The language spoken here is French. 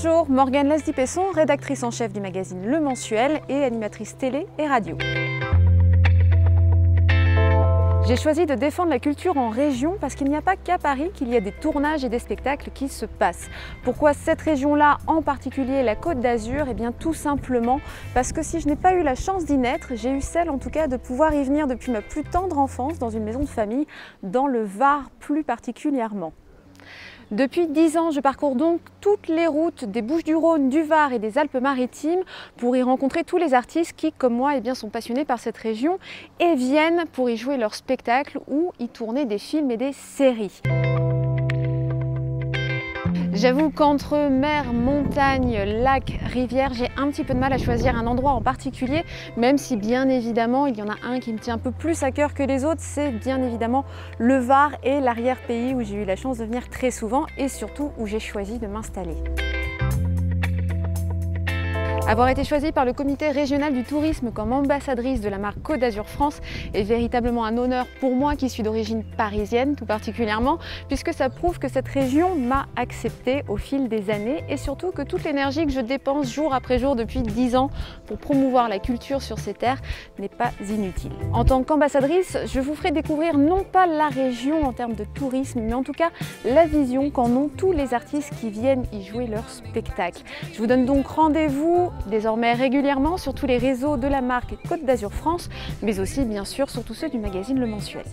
Bonjour, Morgane Lasdy-Pesson, rédactrice en chef du magazine Le Mensuel et animatrice télé et radio. J'ai choisi de défendre la culture en région parce qu'il n'y a pas qu'à Paris qu'il y a des tournages et des spectacles qui se passent. Pourquoi cette région-là, en particulier la Côte d'Azur? Eh bien tout simplement parce que si je n'ai pas eu la chance d'y naître, j'ai eu celle en tout cas de pouvoir y venir depuis ma plus tendre enfance dans une maison de famille, dans le Var plus particulièrement. Depuis 10 ans, je parcours donc toutes les routes des Bouches-du-Rhône, du Var et des Alpes-Maritimes pour y rencontrer tous les artistes qui, comme moi, sont passionnés par cette région et viennent pour y jouer leurs spectacles ou y tourner des films et des séries. J'avoue qu'entre mer, montagne, lac, rivière, j'ai un petit peu de mal à choisir un endroit en particulier, même si bien évidemment il y en a un qui me tient un peu plus à cœur que les autres, c'est bien évidemment le Var et l'arrière-pays où j'ai eu la chance de venir très souvent et surtout où j'ai choisi de m'installer. Avoir été choisie par le comité régional du tourisme comme ambassadrice de la marque Côte d'Azur France est véritablement un honneur pour moi qui suis d'origine parisienne tout particulièrement, puisque ça prouve que cette région m'a acceptée au fil des années et surtout que toute l'énergie que je dépense jour après jour depuis 10 ans pour promouvoir la culture sur ces terres n'est pas inutile. En tant qu'ambassadrice, je vous ferai découvrir non pas la région en termes de tourisme, mais en tout cas la vision qu'en ont tous les artistes qui viennent y jouer leur spectacle. Je vous donne donc rendez-vous désormais régulièrement sur tous les réseaux de la marque Côte d'Azur France, mais aussi bien sûr sur tous ceux du magazine Le Mensuel.